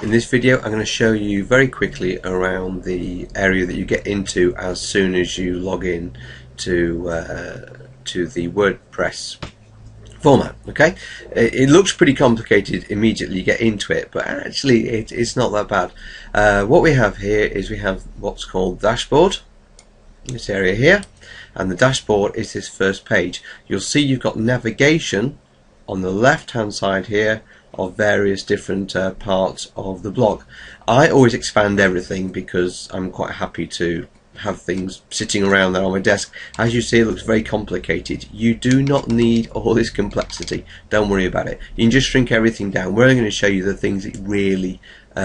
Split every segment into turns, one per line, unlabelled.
In this video I'm going to show you very quickly around the area that you get into as soon as you log in to the WordPress format. Okay, it looks pretty complicated immediately you get into it, but actually it's not that bad. What we have here is we have what's called dashboard, this area here, and the dashboard is this first page. You'll see you've got navigation on the left hand side here of various different parts of the blog. I always expand everything because I'm quite happy to have things sitting around there on my desk. As you see, it looks very complicated. You do not need all this complexity. Don't worry about it. You can just shrink everything down. We're only going to show you the things that really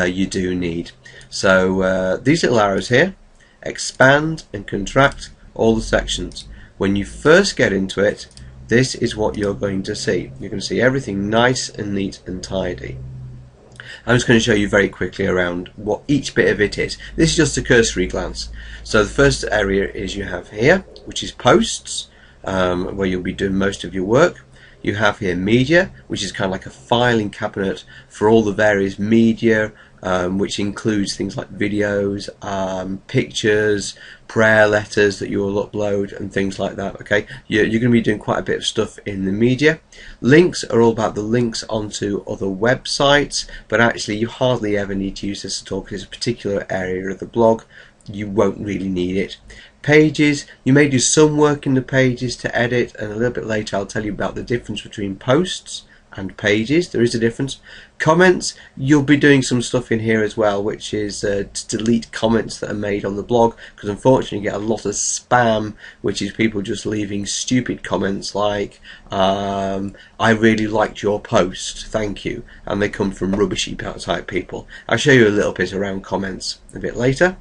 you do need. So these little arrows here expand and contract all the sections. When you first get into it, this is what you're going to see. You're going to see everything nice and neat and tidy. I'm just going to show you very quickly around what each bit of it is. This is just a cursory glance. So the first area is you have here, which is posts, where you'll be doing most of your work. You have here media, which is kind of like a filing cabinet for all the various media, which includes things like videos, pictures, prayer letters that you will upload and things like that. Okay, you're going to be doing quite a bit of stuff in the media. Links are all about the links onto other websites, but actually you hardly ever need to use this at all because it's a particular area of the blog. You won't really need it. Pages, you may do some work in the pages to edit, and a little bit later I'll tell you about the difference between posts and pages. There is a difference. Comments, you'll be doing some stuff in here as well, which is to delete comments that are made on the blog, because unfortunately you get a lot of spam, which is people just leaving stupid comments like I really liked your post, thank you, and they come from rubbishy type people. I'll show you a little bit around comments a bit later.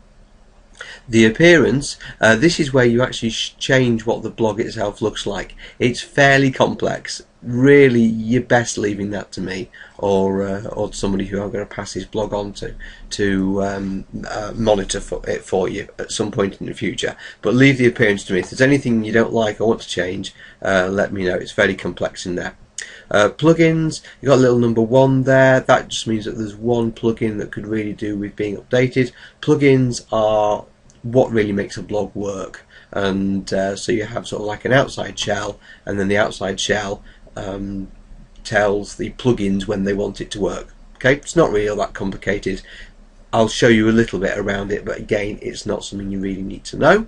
The appearance, this is where you actually change what the blog itself looks like. It's fairly complex. Really, you're best leaving that to me or somebody who I'm going to pass his blog on to monitor it for you at some point in the future. But leave the appearance to me. If there's anything you don't like or want to change, let me know. It's fairly complex in there. Plugins, you've got a little number 1 there. That just means that there's one plugin that could really do with being updated. Plugins are what really makes a blog work, and so you have sort of like an outside shell, and then the outside shell tells the plugins when they want it to work. Okay, it's not really all that complicated. I'll show you a little bit around it, but again, it's not something you really need to know.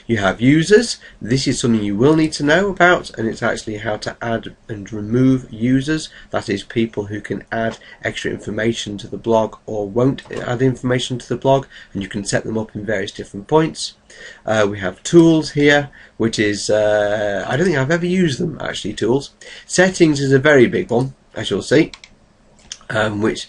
You have users. This is something you will need to know about, and it's actually how to add and remove users. That is, people who can add extra information to the blog or won't add information to the blog, and you can set them up in various different points. We have tools here, which is I don't think I've ever used them actually. Tools. Settings is a very big one, as you'll see, which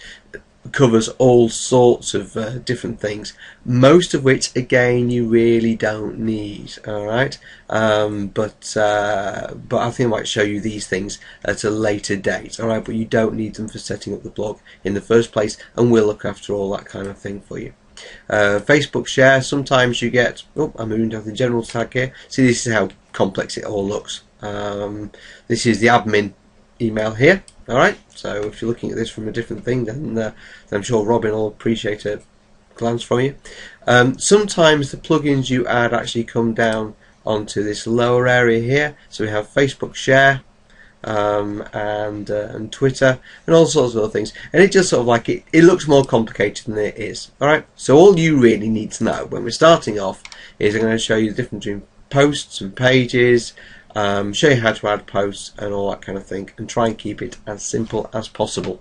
covers all sorts of different things, most of which again you really don't need. Alright, but I think I might show you these things at a later date. Alright, but you don't need them for setting up the blog in the first place, and we'll look after all that kind of thing for you. Facebook share, sometimes you get, I'm moving down the general tag here. See, this is how complex it all looks. This is the admin email here. Alright, so if you're looking at this from a different thing, then I'm sure Robin will appreciate a glance from you. Sometimes the plugins you add actually come down onto this lower area here. So we have Facebook share and Twitter and all sorts of other things, and it just sort of like it looks more complicated than it is. Alright, so all you really need to know when we're starting off is I'm going to show you the difference between posts and pages, show you how to add posts and all that kind of thing, and try and keep it as simple as possible.